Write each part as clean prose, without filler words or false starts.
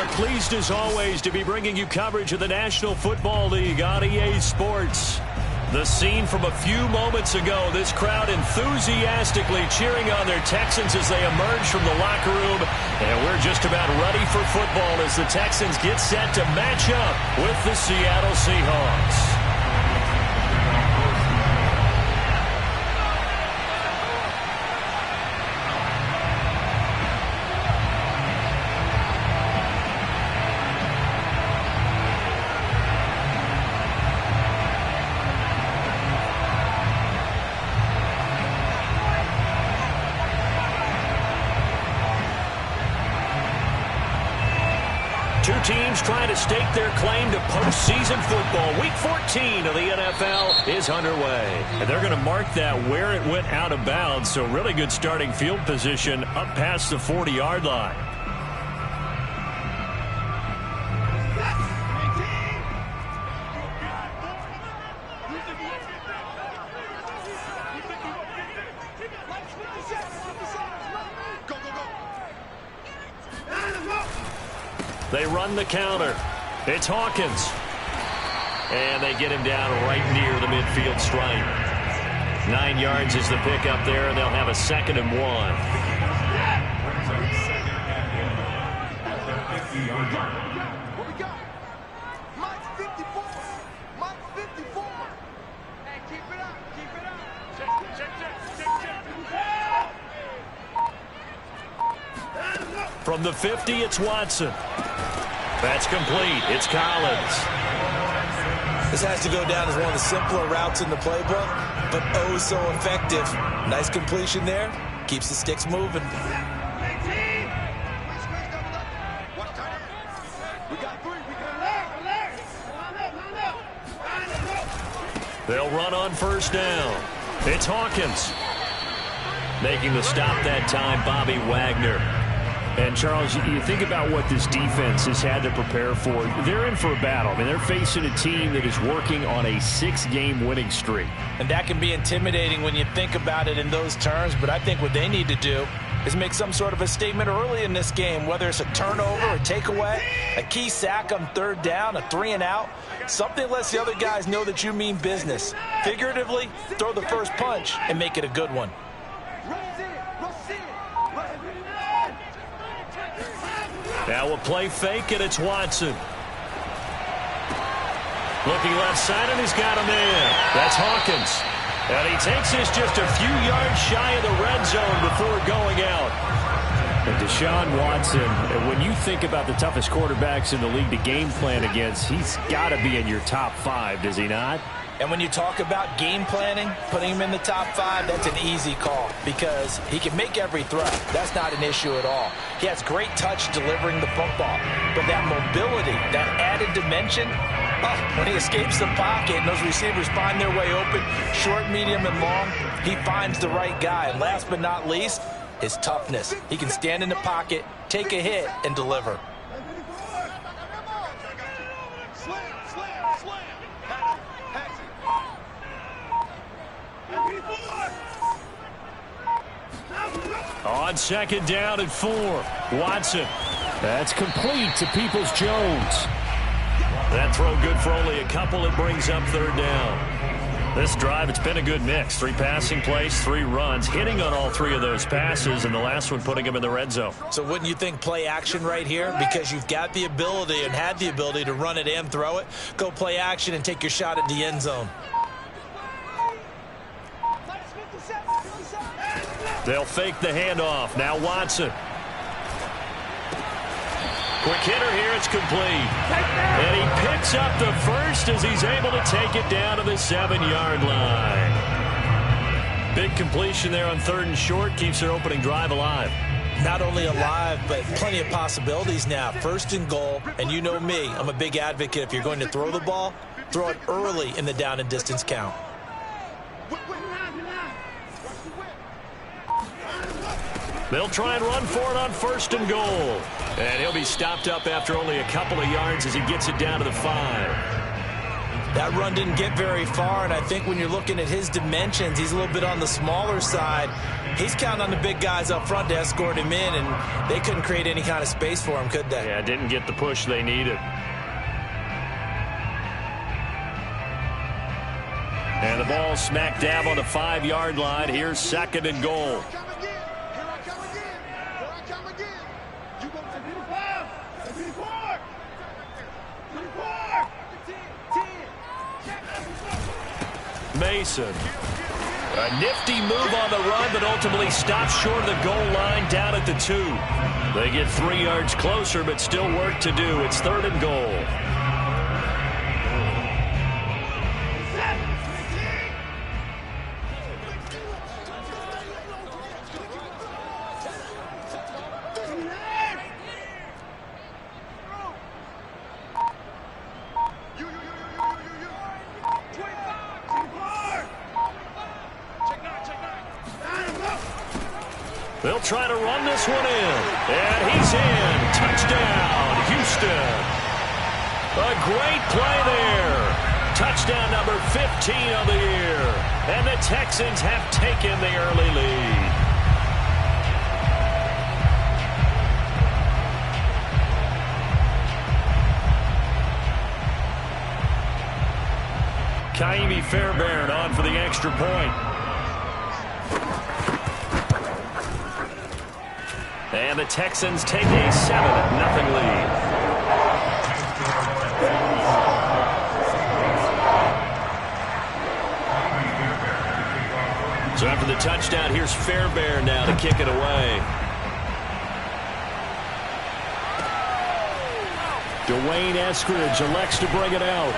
are pleased as always to be bringing you coverage of the National Football League on EA Sports. The scene from a few moments ago, this crowd enthusiastically cheering on their Texans as they emerge from the locker room. And we're just about ready for football as the Texans get set to match up with the Seattle Seahawks. Two teams trying to stake their claim to postseason football. Week 14 of the NFL is underway. And they're going to mark that where it went out of bounds. So really good starting field position up past the 40-yard line. They run the counter. It's Hawkins. And they get him down right near the midfield stripe. 9 yards is the pickup there, and they'll have a 2nd and 1. What we got? Mike's 54. Mike's 54. Hey, keep it up. Keep it up. Check. From the 50, it's Watson. That's complete. It's Collins. This has to go down as one of the simpler routes in the playbook, but oh so effective. Nice completion there. Keeps the sticks moving. They'll run on first down. It's Hawkins. Making the stop that time, Bobby Wagner. And, Charles, you think about what this defense has had to prepare for. They're in for a battle. I mean, they're facing a team that is working on a 6-game winning streak. And that can be intimidating when you think about it in those terms, but I think what they need to do is make some sort of a statement early in this game, whether it's a turnover, a takeaway, a key sack on 3rd down, a 3-and-out, something lets the other guys know that you mean business. Figuratively, throw the first punch and make it a good one. Now we'll play fake, and it's Watson. Looking left side, and he's got him in. That's Hawkins. And he takes this just a few yards shy of the red zone before going out. And Deshaun Watson, when you think about the toughest quarterbacks in the league to game plan against, he's got to be in your top 5, does he not? And when you talk about game planning, putting him in the top 5, that's an easy call because he can make every throw. That's not an issue at all. He has great touch delivering the football. But that mobility, that added dimension, when he escapes the pocket and those receivers find their way open, short, medium, and long, he finds the right guy. And last but not least, his toughness. He can stand in the pocket, take a hit, and deliver. On 2nd down and 4, Watson. That's complete to Peoples-Jones. That throw good for only a couple. It brings up 3rd down. This drive, it's been a good mix. 3 passing plays, 3 runs, hitting on all 3 of those passes, and the last one putting him in the red zone. So wouldn't you think play action right here? Because you've got the ability and had the ability to run it and throw it. Go play action and take your shot at the end zone. They'll fake the handoff. Now Watson. Quick hitter here. It's complete. And he picks up the first as he's able to take it down to the 7-yard line. Big completion there on 3rd and short. Keeps their opening drive alive. Not only alive, but plenty of possibilities now. 1st and goal. And you know me. I'm a big advocate. If you're going to throw the ball, throw it early in the down and distance count. They'll try and run for it on 1st and goal. And he'll be stopped up after only a couple of yards as he gets it down to the 5. That run didn't get very far, and I think when you're looking at his dimensions, he's a little bit on the smaller side. He's counting on the big guys up front to escort him in, and they couldn't create any kind of space for him, could they? Yeah, didn't get the push they needed. And the ball smack dab on the 5-yard line. Here's 2nd and goal. Mason. A nifty move on the run, but ultimately stops short of the goal line down at the 2. They get 3 yards closer, but still work to do. It's 3rd and goal. They'll try to run this one in. And he's in. Touchdown, Houston. A great play there. Touchdown number 15 of the year. And the Texans have taken the early lead. Kaimi Fairbairn on for the extra point. And the Texans take a 7-0 lead. So after the touchdown, here's Fairbairn now to kick it away. Dwayne Eskridge elects to bring it out.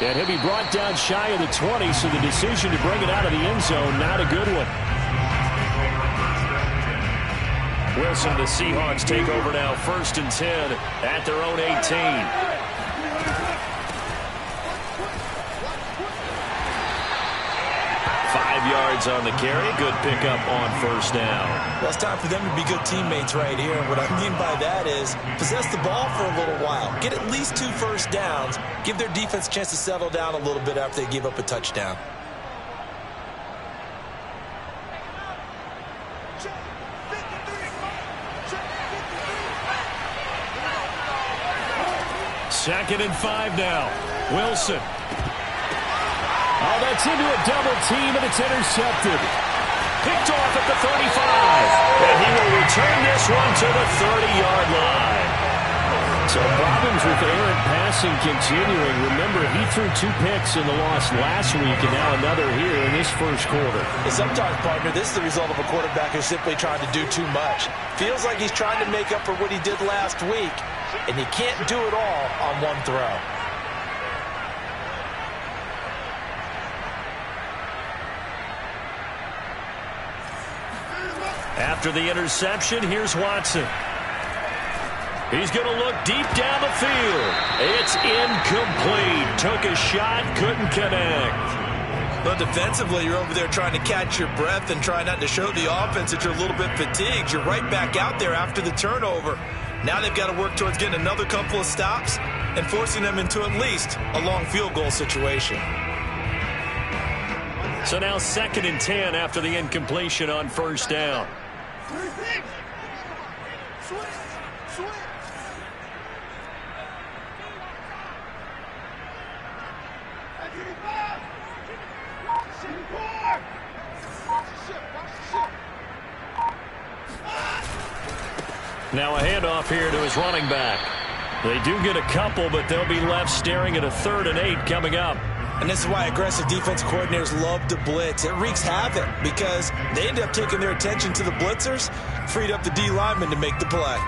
And he'll be brought down shy of the 20, so the decision to bring it out of the end zone, not a good one. Wilson, the Seahawks take over now, 1st and 10 at their own 18. 5 yards on the carry. Good pickup on 1st down. Well, it's time for them to be good teammates right here. And what I mean by that is possess the ball for a little while. Get at least 2 first downs. Give their defense a chance to settle down a little bit after they give up a touchdown. Second and 5 now. Wilson. Oh, that's into a double team, and it's intercepted. Picked off at the 35. And he will return this one to the 30-yard line. So problems with errant passing continuing. Remember, he threw 2 picks in the loss last week, and now another here in this first quarter. And sometimes, partner, this is the result of a quarterback who's simply trying to do too much. Feels like he's trying to make up for what he did last week, and he can't do it all on one throw. After the interception, here's Watson. He's going to look deep down the field. It's incomplete. Took a shot, couldn't connect. But defensively, you're over there trying to catch your breath and try not to show the offense that you're a little bit fatigued. You're right back out there after the turnover. Now they've got to work towards getting another couple of stops and forcing them into at least a long field goal situation. So now 2nd and 10 after the incompletion on 1st down. Now a handoff here to his running back. They do get a couple, but they'll be left staring at a 3rd and 8 coming up. And this is why aggressive defense coordinators love to blitz. It wreaks havoc because they end up taking their attention to the blitzers, freed up the D lineman to make the play.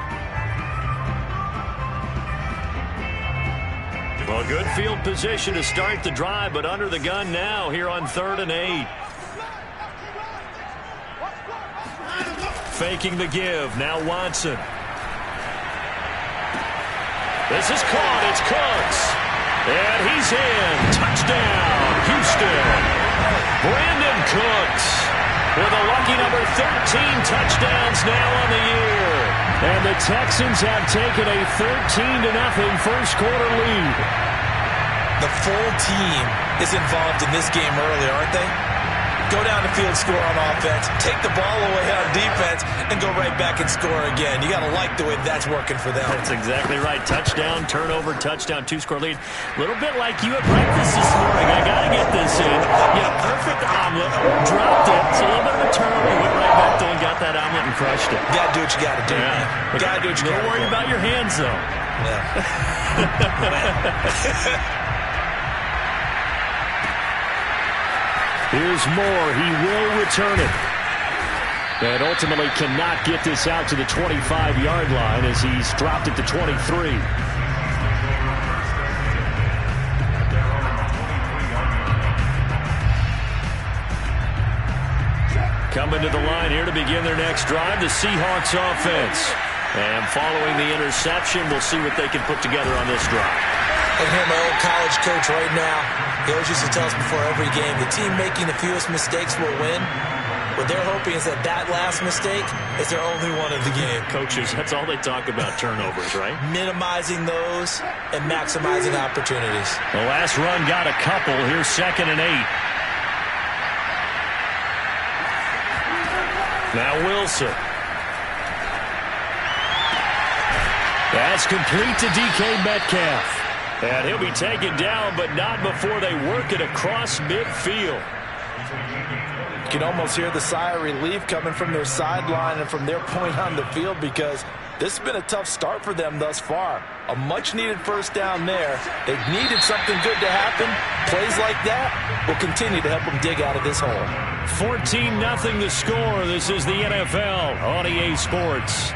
Well, good field position to start the drive, but under the gun now here on 3rd and 8. Faking the give. Now Watson. This is caught. It's Cooks. And he's in. Touchdown, Houston. Brandon Cooks with a lucky number 13 touchdowns now on the year. And the Texans have taken a 13-0 first quarter lead. The full team is involved in this game early, aren't they? Go down the field, score on offense, take the ball away on defense, and go right back and score again. You got to like the way that's working for them. That's exactly right. Touchdown, turnover, touchdown, two-score lead. A little bit like you at breakfast this morning. I got to get this in. You know, perfect omelet, dropped it. It's a little bit of a turnover. Went right back to and got that omelet and crushed it. Got to do what you got to do, man. Got to do what you got to do. Don't worry about your hands, though. Yeah. Here's Moore. He will return it. And ultimately cannot get this out to the 25-yard line as he's dropped it to 23. Coming to the line here to begin their next drive, the Seahawks offense. And following the interception, we'll see what they can put together on this drive. I can hear my old college coach right now. He always used to tell us before every game, the team making the fewest mistakes will win. What they're hoping is that that last mistake is their only one of the game. Coaches, that's all they talk about, turnovers, right? Minimizing those and maximizing opportunities. The last run got a couple. Here's 2nd and 8. Now Wilson. That's complete to DK Metcalf. And he'll be taken down, but not before they work it across midfield. You can almost hear the sigh of relief coming from their sideline and from their point on the field because this has been a tough start for them thus far. A much-needed first down there. They've needed something good to happen. Plays like that will continue to help them dig out of this hole. 14-0 the score. This is the NFL on EA Sports.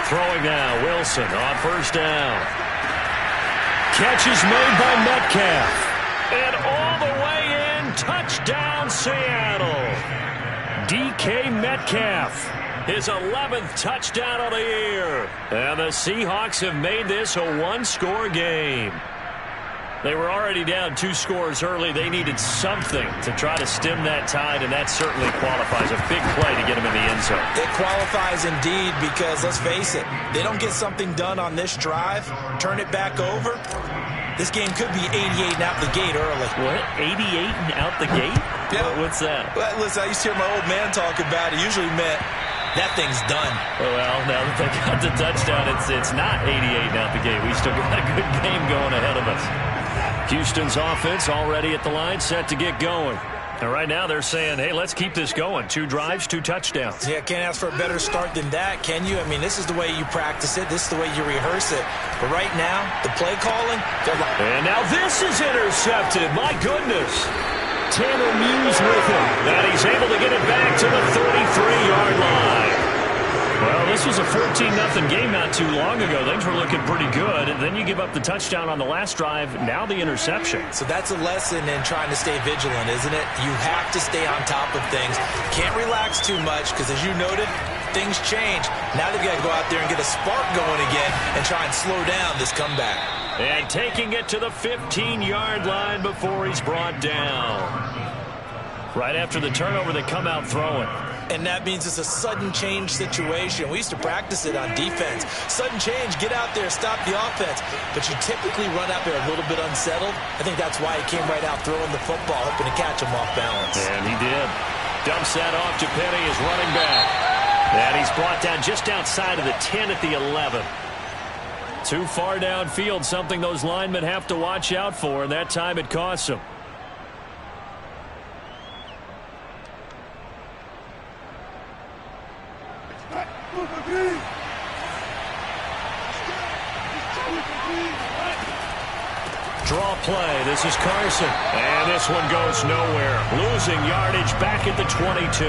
Throwing now, Wilson on first down. Catch is made by Metcalf. And all the way in, touchdown Seattle. DK Metcalf, his 11th touchdown of the year. And the Seahawks have made this a one-score game. They were already down 2 scores early. They needed something to try to stem that tide, and that certainly qualifies. A big play to get them in the end zone. It qualifies indeed because, let's face it, they don't get something done on this drive, turn it back over, this game could be 88 and out the gate early. What? 88 and out the gate? Yeah. What's that? Well, listen, I used to hear my old man talk about it. Usually meant that thing's done. Well, now that they got the touchdown, it's not 88 and out the gate. We still got a good game going ahead of us. Houston's offense already at the line, set to get going. And right now they're saying, hey, let's keep this going. 2 drives, 2 touchdowns. Yeah, can't ask for a better start than that, can you? I mean, this is the way you practice it. This is the way you rehearse it. But right now, the play calling, and now this is intercepted. My goodness. Tanner Muse with him. And he's able to get it back to the 33-yard line. Well, this was a 14-0 game not too long ago. Things were looking pretty good. And then you give up the touchdown on the last drive. Now the interception. So that's a lesson in trying to stay vigilant, isn't it? You have to stay on top of things. Can't relax too much because, as you noted, things change. Now they've got to go out there and get a spark going again and try and slow down this comeback. And taking it to the 15-yard line before he's brought down. Right after the turnover, they come out throwing. And that means it's a sudden change situation. We used to practice it on defense. Sudden change, get out there, stop the offense. But you typically run out there a little bit unsettled. I think that's why he came right out throwing the football, hoping to catch him off balance. And he did. Dumps that off to Penny, is running back. And he's brought down just outside of the 10 at the 11. Too far downfield, something those linemen have to watch out for, and that time it costs them. Draw play. This is Carson. And this one goes nowhere. Losing yardage back at the 22.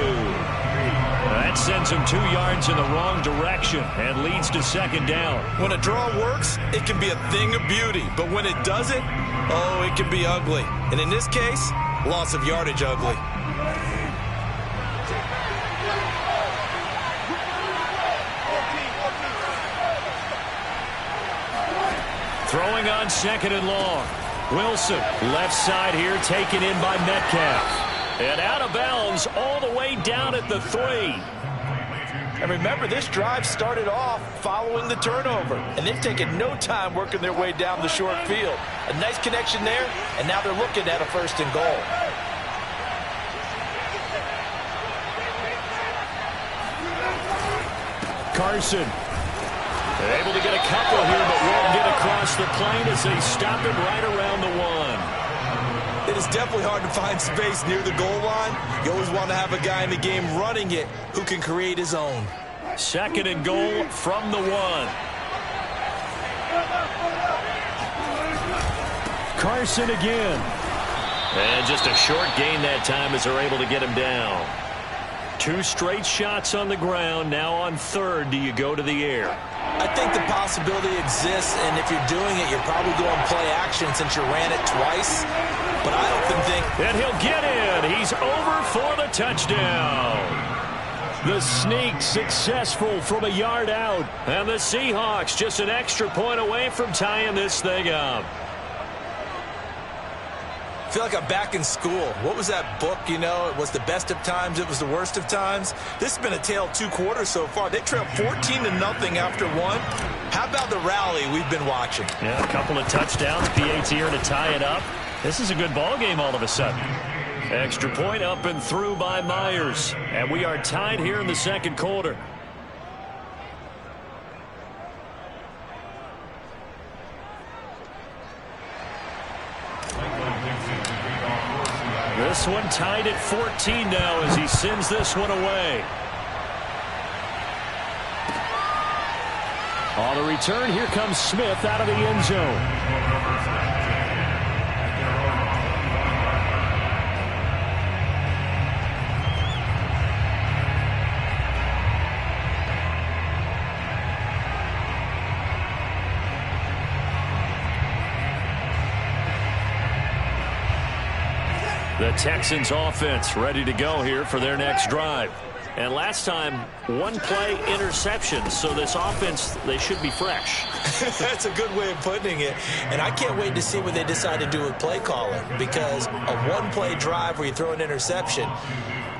That sends him 2 yards in the wrong direction and leads to 2nd down. When a draw works, it can be a thing of beauty. But when it doesn't, oh, it can be ugly. And in this case, loss of yardage ugly. Throwing on 2nd and long. Wilson, left side here, taken in by Metcalf. And out of bounds all the way down at the 3. And remember, this drive started off following the turnover, and they've taken no time working their way down the short field. A nice connection there, and now they're looking at a 1st and goal. Carson able to get a couple here, but won't get across the plane as they stop him right around the 1. It is definitely hard to find space near the goal line. You always want to have a guy in the game running it who can create his own. 2nd and goal from the 1. Carson again. And just a short gain that time as they're able to get him down. 2 straight shots on the ground. Now on 3rd, do you go to the air? I think the possibility exists, and if you're doing it, you're probably going play action since you ran it twice. But I often think... And he'll get in. He's over for the touchdown. The sneak successful from a yard out. And the Seahawks just an extra point away from tying this thing up. I feel like I'm back in school. What was that book, you know? It was the best of times. It was the worst of times. This has been a tale of 2 quarters so far. They trailed 14-0 after 1. How about the rally we've been watching? Yeah, a couple of touchdowns. PAT here to tie it up. This is a good ball game all of a sudden. Extra point up and through by Myers. And we are tied here in the 2nd quarter. This one tied at 14 now as he sends this one away. On the return, here comes Smith out of the end zone. The Texans offense ready to go here for their next drive. And last time, 1-play interception. So this offense, they should be fresh. That's a good way of putting it. And I can't wait to see what they decide to do with play calling. Because a 1-play drive where you throw an interception,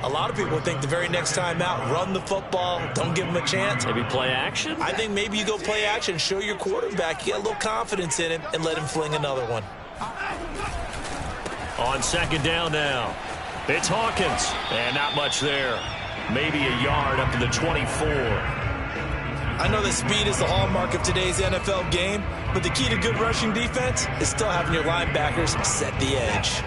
a lot of people think the very next time out, run the football, don't give them a chance. Maybe play action? I think maybe you go play action, show your quarterback, you get a little confidence in him, and let him fling another one. On 2nd down now. It's Hawkins. And not much there. Maybe a yard up to the 24. I know that speed is the hallmark of today's NFL game, but the key to good rushing defense is still having your linebackers set the edge.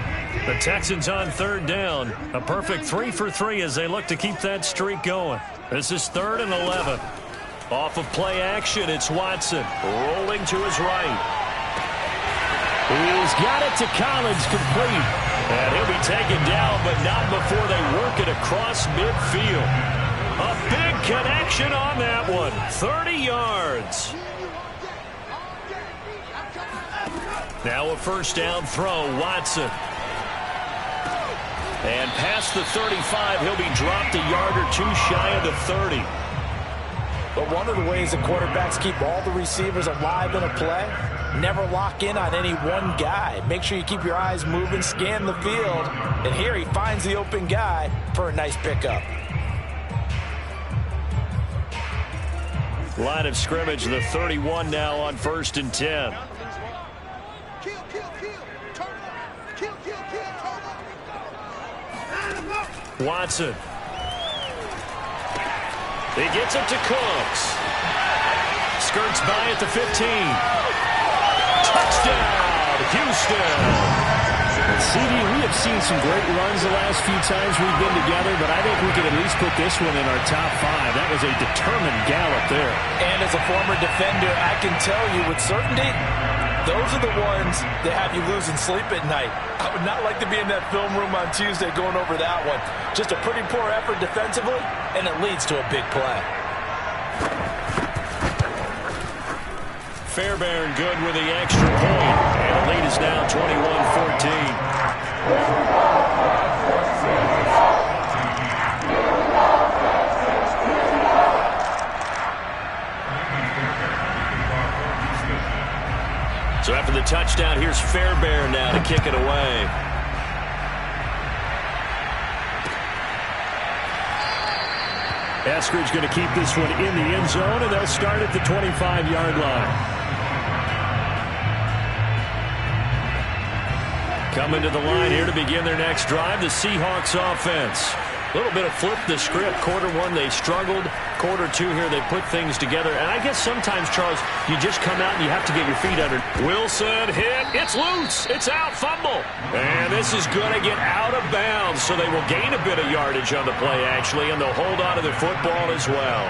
The Texans on 3rd down. A perfect 3 for 3 as they look to keep that streak going. This is 3rd and 11. Off of play action, it's Watson. Rolling to his right. He's got it to Collins, complete. And he'll be taken down, but not before they work it across midfield. A big connection on that one. 30 yards. Now a 1st down throw, Watson. And past the 35, he'll be dropped a yard or 2 shy of the 30. But one of the ways the quarterbacks keep all the receivers alive in a play, never lock in on any one guy. Make sure you keep your eyes moving, scan the field. And here he finds the open guy for a nice pickup. Line of scrimmage, the 31 now on 1st and 10. Watson. He gets it to Cooks. Skirts by at the 15. Touchdown, Houston. CD, we have seen some great runs the last few times we've been together, but I think we can at least put this one in our top 5. That was a determined gallop there. And as a former defender, I can tell you with certainty, those are the ones that have you losing sleep at night. I would not like to be in that film room on Tuesday going over that one. Just a pretty poor effort defensively, and it leads to a big play. Fairbairn good with the extra point. And the lead is now 21-14. So after the touchdown, here's Fairbairn now to kick it away. Eskridge going to keep this one in the end zone, and they'll start at the 25-yard line. Coming to the line here to begin their next drive, the Seahawks offense. A little bit of flip the script. Quarter one, they struggled. Quarter two here, they put things together. And I guess sometimes, Charles, you just come out and you have to get your feet under. Wilson hit. It's loose. It's out. Fumble. And this is going to get out of bounds, so they will gain a bit of yardage on the play, actually, and they'll hold on to the football as well.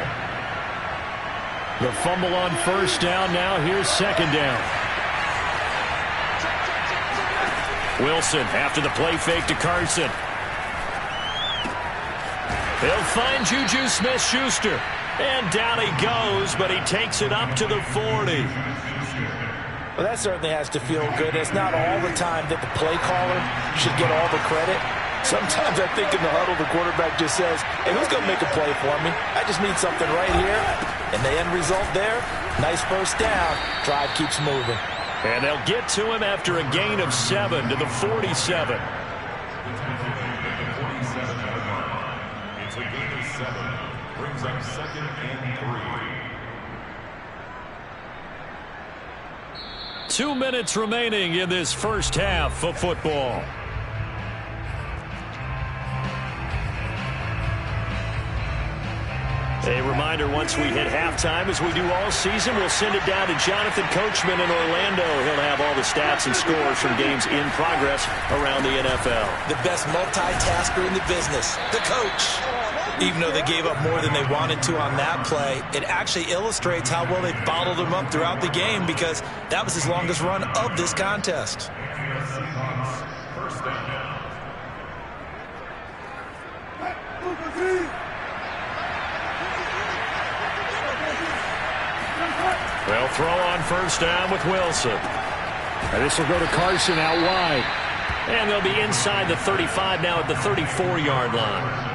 The fumble on first down. Now here's second down. Wilson after the play fake to Carson. They'll find Juju Smith-Schuster. And down he goes, but he takes it up to the 40. Well, that certainly has to feel good. It's not all the time that the play caller should get all the credit. Sometimes I think in the huddle, the quarterback just says, hey, who's going to make a play for me? I just need something right here. And the end result there, nice first down. Drive keeps moving. And they'll get to him after a gain of 7 to the 47. Brings up 2nd and 3. 2 minutes remaining in this first half of football. A reminder, once we hit halftime, as we do all season, we'll send it down to Jonathan Coachman in Orlando. He'll have all the stats and scores from games in progress around the NFL. The best multitasker in the business, the coach. Even though they gave up more than they wanted to on that play, it actually illustrates how well they bottled them up throughout the game, because that was his longest run of this contest. They'll throw on first down with Wilson. And this will go to Carson out wide. And they'll be inside the 35 now at the 34-yard line.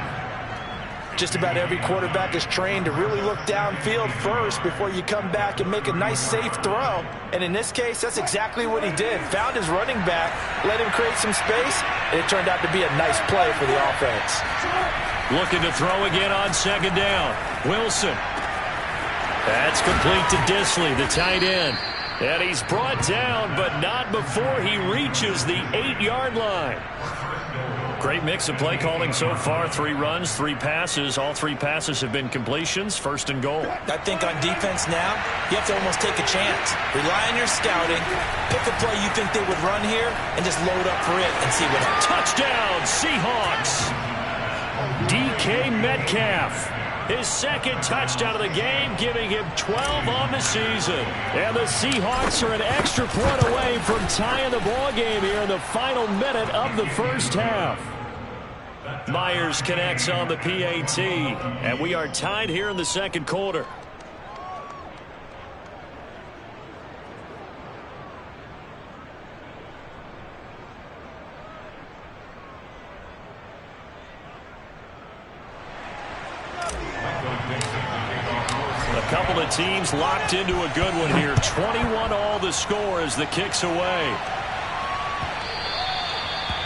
Just about every quarterback is trained to really look downfield first before you come back and make a nice, safe throw. And in this case, that's exactly what he did. Found his running back, let him create some space, and it turned out to be a nice play for the offense. Looking to throw again on second down. Wilson. That's complete to Disley, the tight end. And he's brought down, but not before he reaches the 8-yard line. Great mix of play calling so far. 3 runs, 3 passes. All 3 passes have been completions. First and goal. I think on defense now, you have to almost take a chance. Rely on your scouting. Pick a play you think they would run here and just load up for it and see what happens. Touchdown, Seahawks. DK Metcalf. His second touchdown of the game, giving him 12 on the season. And the Seahawks are an extra point away from tying the ball game here in the final minute of the first half. Myers connects on the PAT, and we are tied here in the second quarter. A couple of teams locked into a good one here. 21-all the score as the kick's away.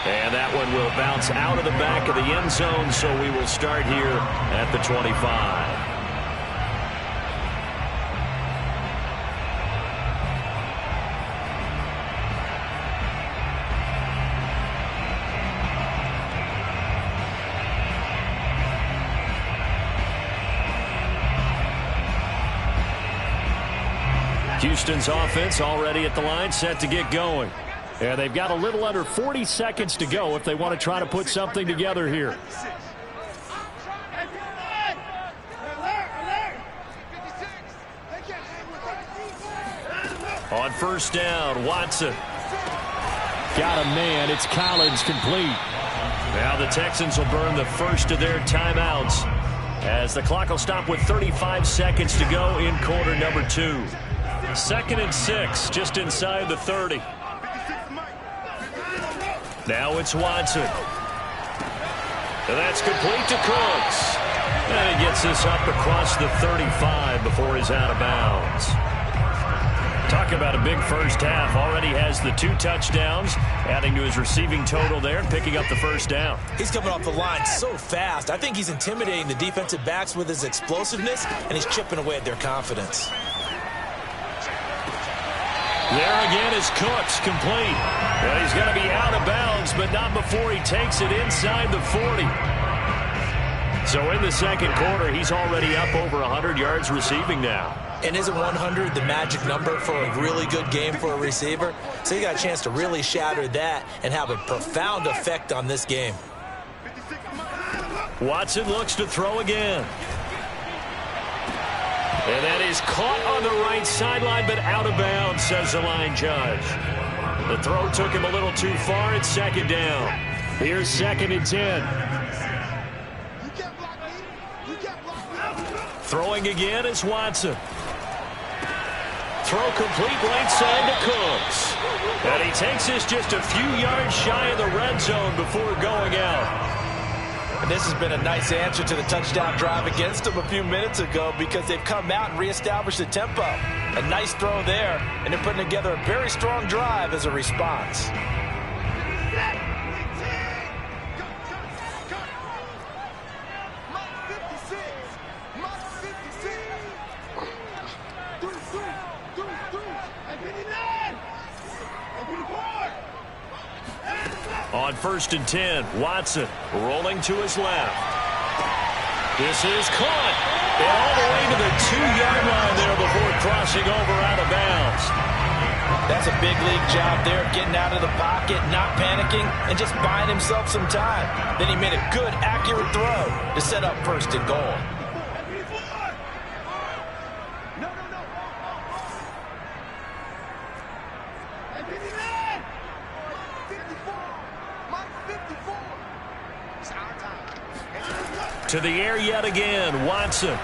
And that one will bounce out of the back of the end zone, so we will start here at the 25. Houston's offense already at the line, set to get going. And they've got a little under 40 seconds to go if they want to try to put something together here. On first down, Watson. Got a man. It's Collins, complete. Now the Texans will burn the first of their timeouts as the clock will stop with 35 seconds to go in quarter number 2. 2nd and 6, just inside the 30. Now it's Watson. And that's complete to Cooks. And he gets this up across the 35 before he's out of bounds. Talk about a big first half. Already has the 2 touchdowns, adding to his receiving total there, picking up the first down. He's coming off the line so fast. I think he's intimidating the defensive backs with his explosiveness, and he's chipping away at their confidence. There again is Cooks, complete. And he's going to be out of bounds, but not before he takes it inside the 40. So in the second quarter, he's already up over 100 yards receiving now. And isn't 100 the magic number for a really good game for a receiver? So you got a chance to really shatter that and have a profound effect on this game. Watson looks to throw again. And that is caught on the right sideline, but out of bounds, says the line judge. The throw took him a little too far. It's second down. Here's 2nd and 10. Throwing again is Watson. Throw complete right side to Cooks. And he takes this just a few yards shy of the red zone before going out. And this has been a nice answer to the touchdown drive against them a few minutes ago because they've come out and reestablished the tempo. A nice throw there, and they're putting together a very strong drive as a response. On 1st and 10, Watson rolling to his left. This is caught. And all the way to the 2-yard line there before crossing over out of bounds. That's a big league job there, getting out of the pocket, not panicking, and just buying himself some time. Then he made a good, accurate throw to set up 1st and goal. To the air yet again, Watson. And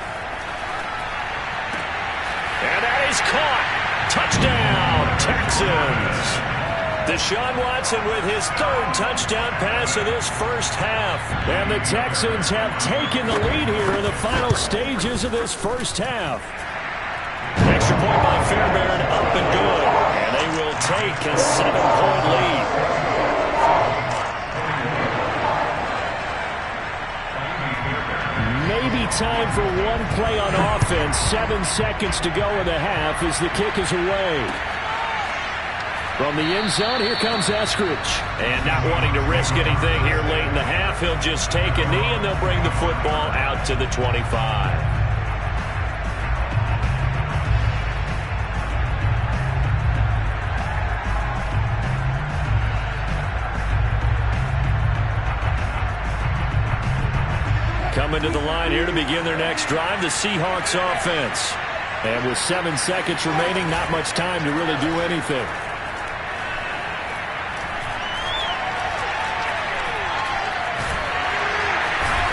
that is caught. Touchdown, Texans. Deshaun Watson with his 3rd touchdown pass of this first half. And the Texans have taken the lead here in the final stages of this first half. Extra point by Fairbairn, up and good. And they will take a 7-point lead. Maybe time for one play on offense. 7 seconds to go in the half as the kick is away. From the end zone, here comes Eskridge. And not wanting to risk anything here late in the half, he'll just take a knee and they'll bring the football out to the 25. Coming to the line here to begin their next drive, the Seahawks offense. And with 7 seconds remaining, not much time to really do anything.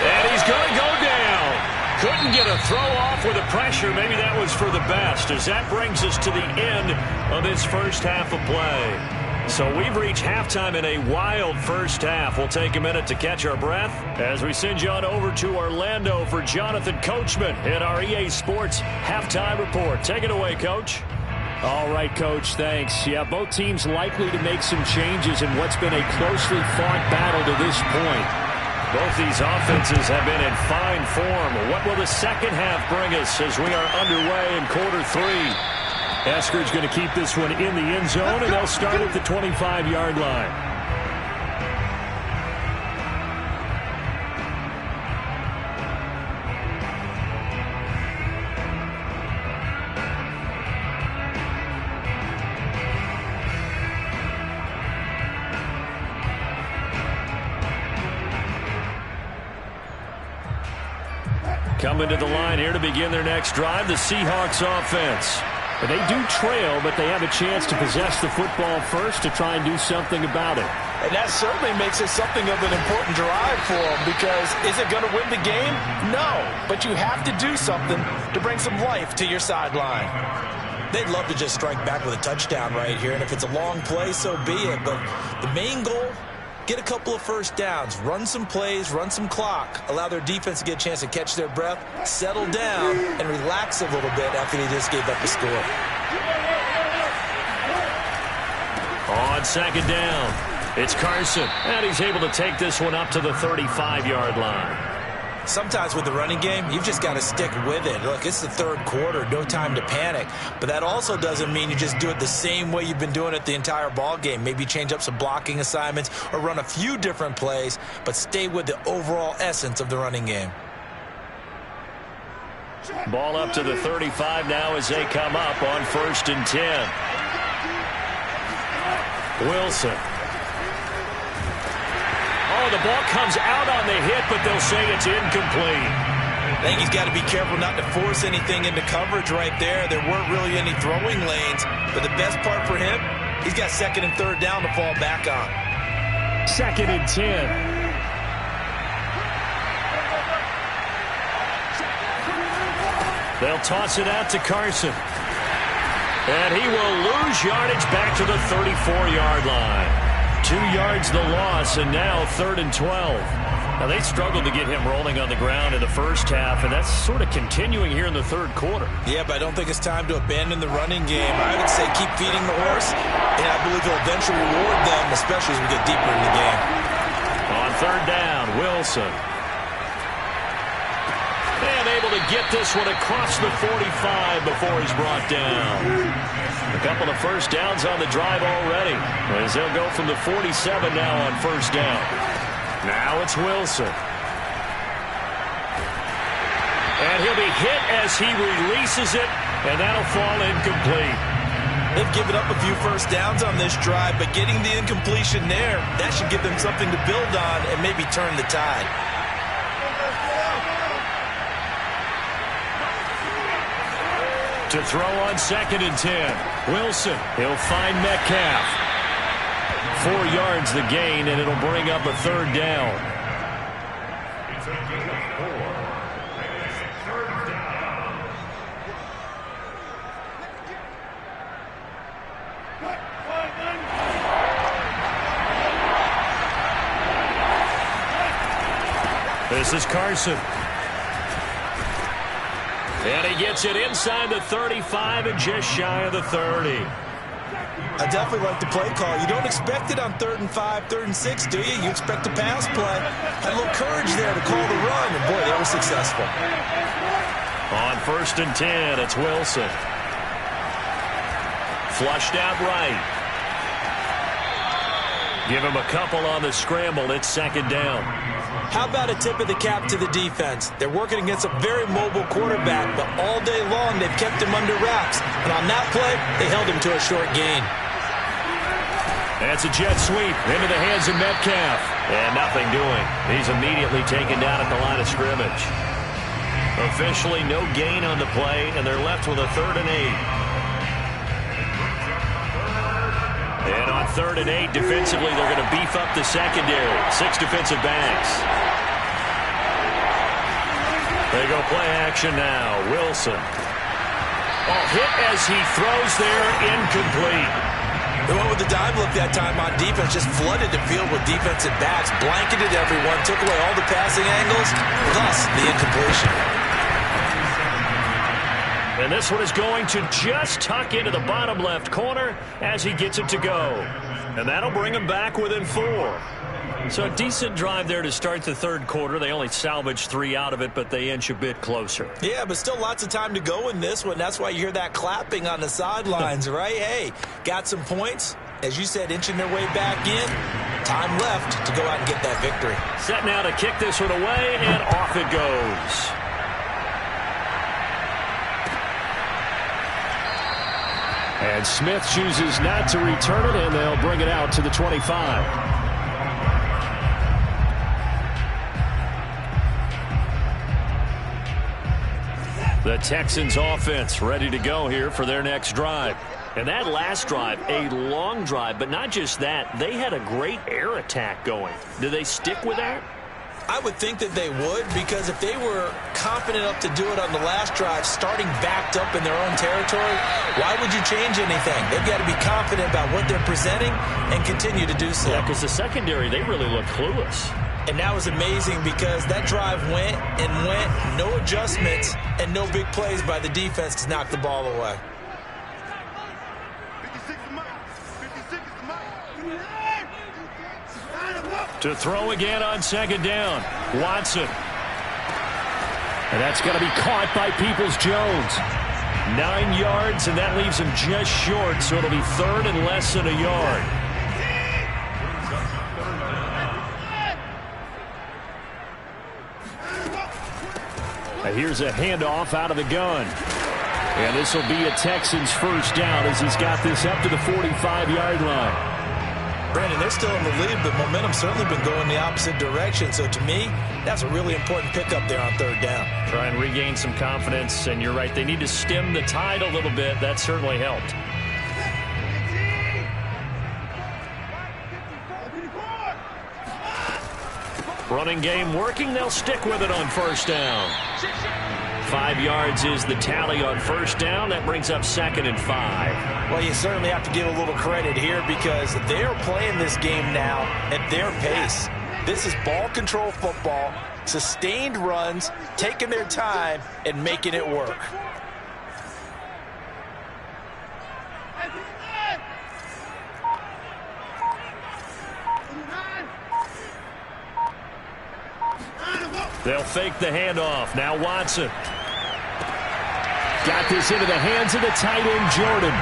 And he's going to go down. Couldn't get a throw off with the pressure. Maybe that was for the best, as that brings us to the end of this first half of play. So we've reached halftime in a wild first half. We'll take a minute to catch our breath as we send you on over to Orlando for Jonathan Coachman in our EA Sports Halftime Report. Take it away, Coach. All right, Coach, thanks. Yeah, both teams likely to make some changes in what's been a closely fought battle to this point. Both these offenses have been in fine form. What will the second half bring us as we are underway in quarter 3? Eskridge going to keep this one in the end zone, and they'll start at the 25-yard line. Coming to the line here to begin their next drive, the Seahawks offense. They do trail, but they have a chance to possess the football first to try and do something about it. And that certainly makes it something of an important drive for them, because is it going to win the game? No, but you have to do something to bring some life to your sideline. They'd love to just strike back with a touchdown right here, and if it's a long play, so be it. But the main goal, get a couple of first downs, run some plays, run some clock, allow their defense to get a chance to catch their breath, settle down, and relax a little bit after they just gave up the score. on second down. It's Carson, and he's able to take this one up to the 35-yard line. Sometimes with the running game, you've just got to stick with it. Look, it's the third quarter, no time to panic. But that also doesn't mean you just do it the same way you've been doing it the entire ball game. Maybe change up some blocking assignments or run a few different plays, but stay with the overall essence of the running game. Ball up to the 35 now as they come up on 1st and 10. Wilson. Oh, the ball comes out on the hit, but they'll say it's incomplete. I think he's got to be careful not to force anything into coverage right there. There weren't really any throwing lanes, but the best part for him, he's got 2nd and 3rd down to fall back on. 2nd and 10. They'll toss it out to Carson. And he will lose yardage back to the 34-yard line. 2 yards the loss, and now 3rd and 12. Now, they struggled to get him rolling on the ground in the first half, and that's sort of continuing here in the third quarter. Yeah, but I don't think it's time to abandon the running game. I would say keep feeding the horse, and I believe he'll eventually reward them, especially as we get deeper in the game. On 3rd down, Wilson. And able to get this one across the 45 before he's brought down. A couple of first downs on the drive already, as they'll go from the 47 now on 1st down. Now it's Wilson. And he'll be hit as he releases it, and that'll fall incomplete. They've given up a few first downs on this drive, but getting the incompletion there, that should give them something to build on and maybe turn the tide. To throw on 2nd and 10. Wilson, he'll find Metcalf. 4 yards the gain, and it'll bring up a 3rd down. This is Carson. And he gets it inside the 35 and just shy of the 30. I definitely like the play call. You don't expect it on 3rd and 5, 3rd and 6, do you? You expect a pass play. Had a little courage there to call the run, and boy, they were successful. On 1st and 10, it's Wilson. Flushed out right. Give him a couple on the scramble. It's 2nd down. How about a tip of the cap to the defense? They're working against a very mobile quarterback, but all day long they've kept him under wraps. And on that play, they held him to a short gain. That's a jet sweep into the hands of Metcalf. And nothing doing. He's immediately taken down at the line of scrimmage. Officially no gain on the play, and they're left with a 3rd and 8. And on 3rd and 8, defensively, they're going to beef up the secondary. 6 defensive backs. They go play action now. Wilson. Oh, hit as he throws there, incomplete. They went with the dive look that time on defense, just flooded the field with defensive backs, blanketed everyone, took away all the passing angles, thus the incompletion. And this one is going to just tuck into the bottom left corner as he gets it to go. And that'll bring him back within 4. So a decent drive there to start the third quarter. They only salvaged 3 out of it, but they inch a bit closer. Yeah, but still lots of time to go in this one. That's why you hear that clapping on the sidelines, right? Hey, got some points. As you said, inching their way back in. Time left to go out and get that victory. Set now to kick this one away, and off it goes. And Smith chooses not to return it, and they'll bring it out to the 25. The Texans offense ready to go here for their next drive. And that last drive, a long drive, but not just that. They had a great air attack going. Do they stick with that? I would think that they would, because if they were confident enough to do it on the last drive, starting backed up in their own territory, why would you change anything? They've got to be confident about what they're presenting and continue to do so. Yeah, because the secondary, they really look clueless. And that was amazing because that drive went and went, no adjustments, and no big plays by the defense to knock the ball away. 56 to Mike. 56 to Mike. To throw again on second down. Watson. And that's going to be caught by Peoples-Jones. 9 yards, and that leaves him just short, so it'll be third and less than a yard. And here's a handoff out of the gun. And this will be a Texans first down as he's got this up to the 45-yard line. Brandon, they're still in the lead, but momentum's certainly been going the opposite direction. So to me, that's a really important pickup there on third down. Try and regain some confidence, and you're right, they need to stem the tide a little bit. That certainly helped. Running game working. They'll stick with it on first down. 5 yards is the tally on first down. That brings up 2nd and 5. Well, you certainly have to give a little credit here because they're playing this game now at their pace. This is ball control football, sustained runs, taking their time, and making it work. They'll fake the handoff. Now Watson. Got this into the hands of the tight end, Jordan.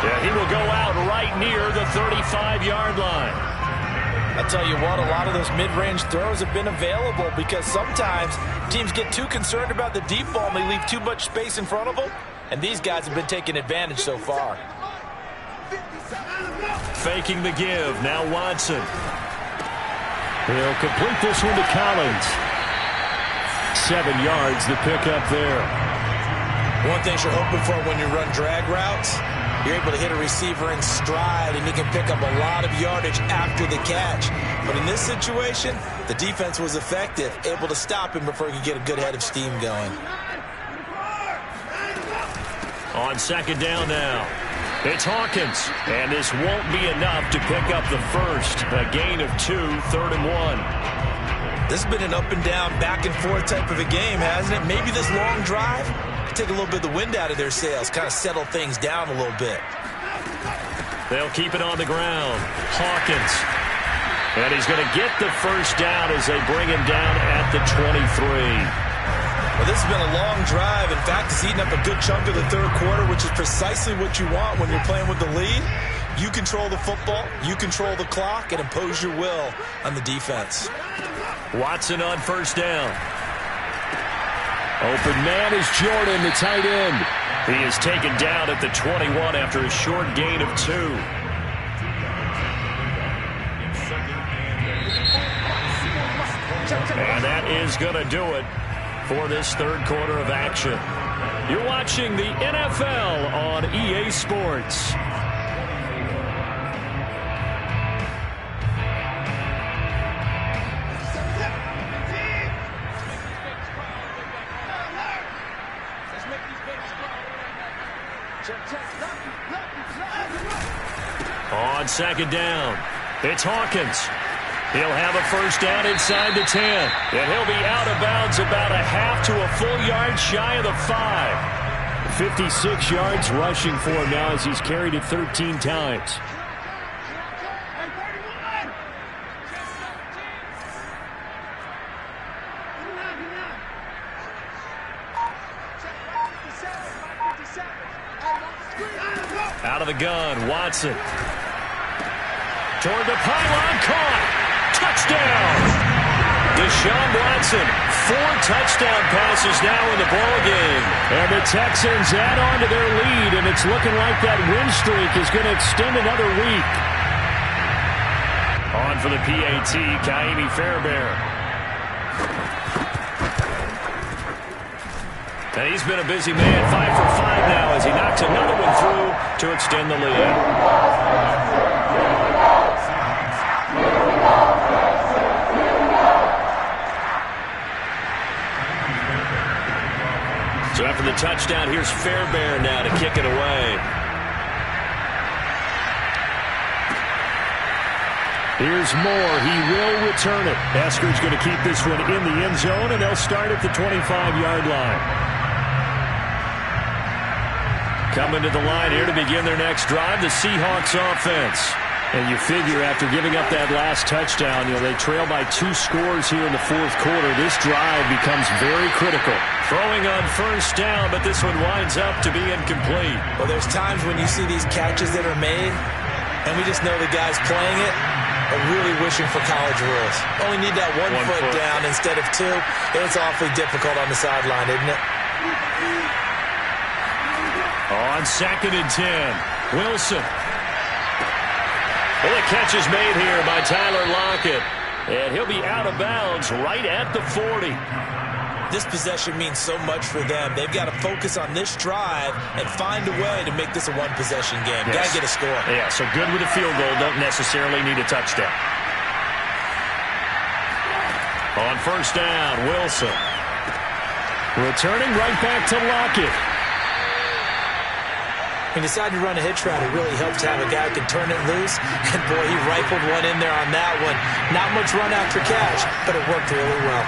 Yeah, he will go out right near the 35-yard line. I'll tell you what, a lot of those mid-range throws have been available because sometimes teams get too concerned about the deep ball and they leave too much space in front of them, and these guys have been taking advantage so far. Faking the give. Now Watson. He'll complete this one to Collins. 7 yards, the pickup there. One thing you're hoping for when you run drag routes, you're able to hit a receiver in stride, and you can pick up a lot of yardage after the catch. But in this situation, the defense was effective, able to stop him before he could get a good head of steam going. On second down now. It's Hawkins, and this won't be enough to pick up the first. A gain of 2, 3rd and 1. This has been an up-and-down, back-and-forth type of a game, hasn't it? Maybe this long drive could take a little bit of the wind out of their sails, kind of settle things down a little bit. They'll keep it on the ground. Hawkins. And he's going to get the first down as they bring him down at the 23. Well, this has been a long drive. In fact, it's eaten up a good chunk of the third quarter, which is precisely what you want when you're playing with the lead. You control the football, you control the clock, and impose your will on the defense. Watson on first down. Open man is Jordan, the tight end. He is taken down at the 21 after a short gain of 2. And that is going to do it for this third quarter of action. You're watching the NFL on EA Sports. On second down, it's Hawkins. He'll have a first down inside the 10. And he'll be out of bounds about a half to a full yard shy of the 5. 56 yards rushing for him now as he's carried it 13 times. Out of the gun, Watson. Toward the pylon, caught. Touchdown! Deshaun Watson, 4 touchdown passes now in the ball game. And the Texans add on to their lead, and it's looking like that win streak is going to extend another week. On for the PAT, Kaimi Fairbairn. And he's been a busy man, 5 for 5 now as he knocks another one through to extend the lead. So after the touchdown, here's Fairbairn now to kick it away. Here's Moore. He will return it. Esker's going to keep this one in the end zone, and they'll start at the 25-yard line. Coming to the line here to begin their next drive, the Seahawks offense. And you figure after giving up that last touchdown, they trail by 2 scores here in the fourth quarter. This drive becomes very critical. Throwing on first down, but this one winds up to be incomplete. Well, there's times when you see these catches that are made, and we just know the guys playing it are really wishing for college rules. Only need that one foot down instead of 2. It's awfully difficult on the sideline, isn't it? On 2nd and 10, Wilson. Well, the catch is made here by Tyler Lockett, and he'll be out of bounds right at the 40. This possession means so much for them. They've got to focus on this drive and find a way to make this a one-possession game. Yes. Got to get a score. Yeah, so good with a field goal. Don't necessarily need a touchdown. On first down, Wilson. Returning right back to Lockett. He decided to run a hitch route. It really helps to have a guy who can turn it loose. And, boy, he rifled one in there on that one. Not much run after catch, but it worked really well.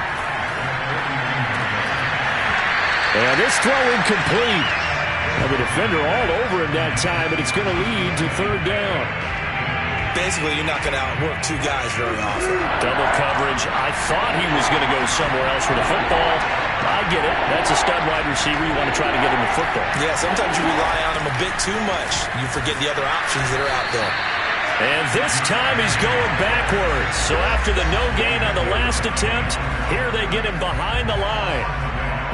And this throw incomplete. Well, the defender all over him that time, but it's going to lead to 3rd down. Basically, you're not going to outwork 2 guys very often. Double coverage. I thought he was going to go somewhere else with the football. I get it. That's a stud wide receiver. You want to try to get him the football. Yeah, sometimes you rely on him a bit too much. You forget the other options that are out there. And this time he's going backwards. So after the no gain on the last attempt, here they get him behind the line.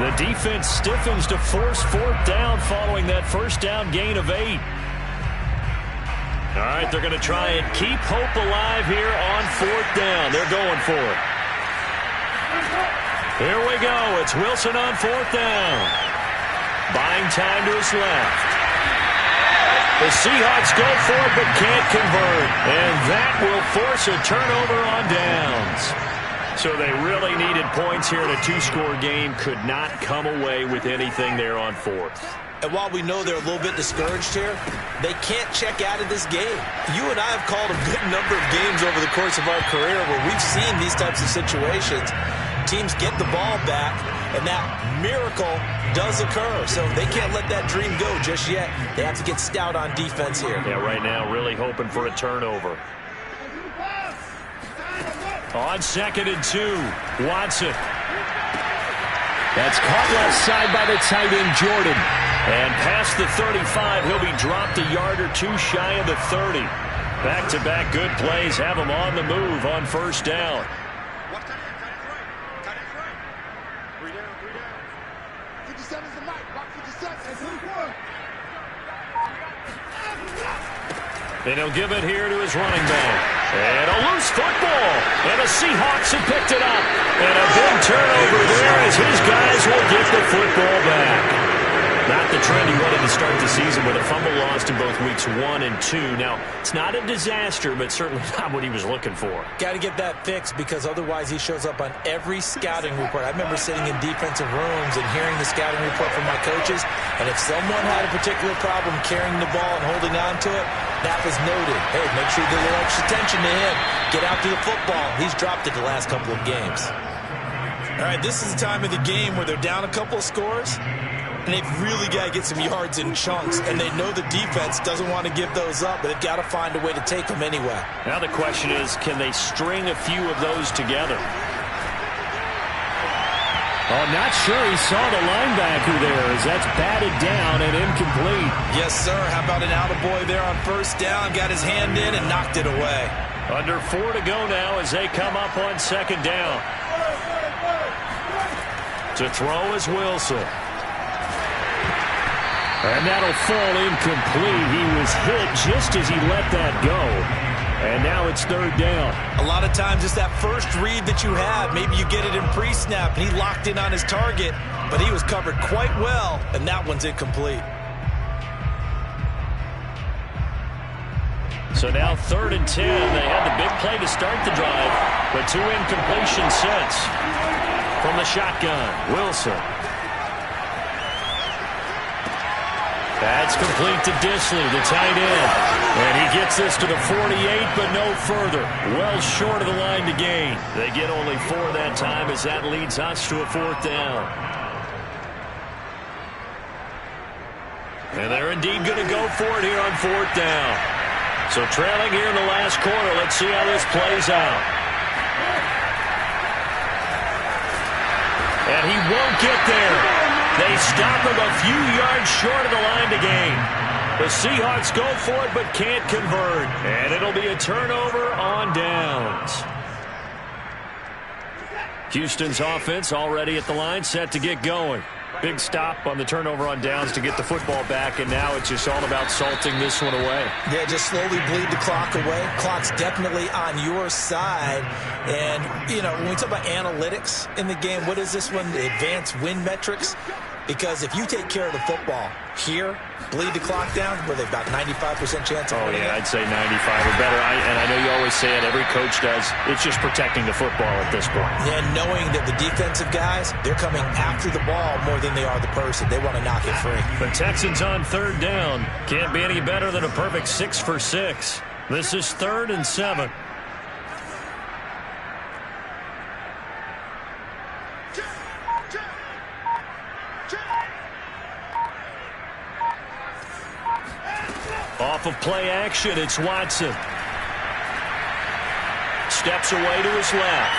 The defense stiffens to force 4th down following that first down gain of 8. All right, they're going to try and keep hope alive here on 4th down. They're going for it. Here we go. It's Wilson on 4th down. Buying time to his left. The Seahawks go for it but can't convert. And that will force a turnover on downs. So they really needed points here in a 2-score game. Could not come away with anything there on 4th. And while we know they're a little bit discouraged here, they can't check out of this game. You and I have called a good number of games over the course of our career where we've seen these types of situations. Teams get the ball back, and that miracle does occur. So they can't let that dream go just yet. They have to get stout on defense here. Yeah, right now really hoping for a turnover. On 2nd and 2, Watson. That's caught left side by the tight end, Jordan. And past the 35, he'll be dropped a yard or 2 shy of the 30. Back-to-back good plays have him on the move on first down. Watch that end. Tight end's right. 3 down, 3 down. 57's the mic. Rock 57. And he'll give it here to his running back. And a loose football. And the Seahawks have picked it up. And a big turnover there as his guys will get the football back. Not the trend he wanted to start the season with a fumble lost in both weeks 1 and 2. Now, it's not a disaster, but certainly not what he was looking for. Got to get that fixed because otherwise he shows up on every scouting report. I remember sitting in defensive rooms and hearing the scouting report from my coaches, and if someone had a particular problem carrying the ball and holding on to it, that was noted. Hey, make sure you get a little extra attention to him. Get out to the football. He's dropped it the last couple of games. All right, this is the time of the game where they're down a couple of scores, and they've really got to get some yards in chunks, and they know the defense doesn't want to give those up, but they've got to find a way to take them anyway. Now the question is, can they string a few of those together? Oh, not sure he saw the linebacker there as that's batted down and incomplete. Yes, sir. How about an attaboy there on first down? Got his hand in and knocked it away. Under 4 to go now as they come up on 2nd down. To throw is Wilson. And that'll fall incomplete. He was hit just as he let that go. And now it's 3rd down. A lot of times it's that first read that you have. Maybe you get it in pre-snap, and he locked in on his target, but he was covered quite well, and that one's incomplete. So now 3rd and 10. They had the big play to start the drive, but 2 incompletions since. From the shotgun, Wilson. That's complete to Disley, the tight end. And he gets this to the 48, but no further. Well short of the line to gain. They get only 4 that time as that leads us to a 4th down. And they're indeed going to go for it here on 4th down. So trailing here in the last quarter. Let's see how this plays out. And he won't get there. They stop him a few yards short of the line to gain. The Seahawks go for it but can't convert. And it'll be a turnover on downs. Houston's offense already at the line, set to get going. Big stop on the turnover on downs to get the football back, and now it's just all about salting this one away. Yeah, just slowly bleed the clock away. Clock's definitely on your side. And, you know, when we talk about analytics in the game, what is this one? The advanced win metrics? Because if you take care of the football here, bleed the clock down, where they've got 95% chance of winning. Oh, yeah, I'd say 95 or better. And I know you always say it, every coach does. It's just protecting the football at this point. And knowing that the defensive guys, they're coming after the ball more than they are the person. They want to knock it free. The Texans on third down. Can't be any better than a perfect 6 for 6. This is 3rd and 7. Off of play action, it's Watson. Steps away to his left.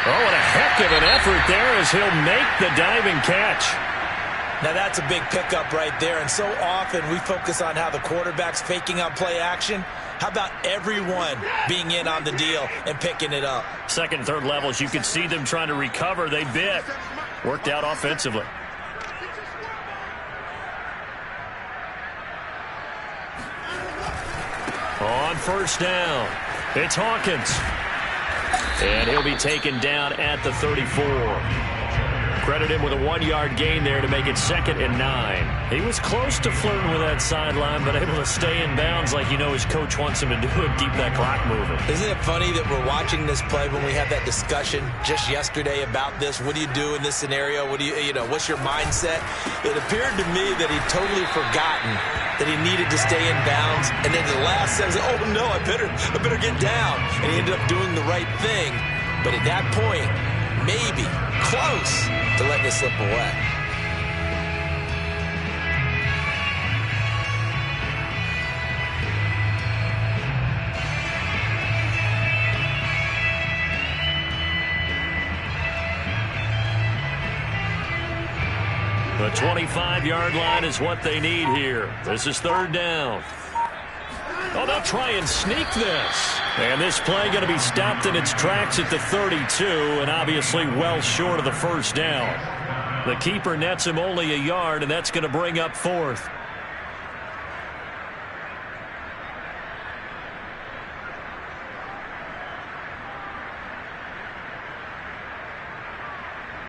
Oh, what a heck of an effort there as he'll make the diving catch. Now that's a big pickup right there, and so often we focus on how the quarterback's faking on play action. How about everyone being in on the deal and picking it up? Second and third levels, you could see them trying to recover. They bit. Worked out offensively. On first down, it's Hawkins. And he'll be taken down at the 34. Credit him with a 1-yard gain there to make it 2nd and 9. He was close to flirting with that sideline, but able to stay in bounds like you know his coach wants him to do and keep that clock moving. Isn't it funny that we're watching this play when we had that discussion just yesterday about this? What do you do in this scenario? What do you know, what's your mindset? It appeared to me that he'd totally forgotten that he needed to stay in bounds, and then the last sentence, oh no, I better get down. And he ended up doing the right thing. But at that point, maybe close to letting it slip away. The 25-yard line is what they need here. This is 3rd down. Oh, they'll try and sneak this. And this play going to be stopped in its tracks at the 32, and obviously well short of the first down. The keeper nets him only a yard, and that's going to bring up 4th.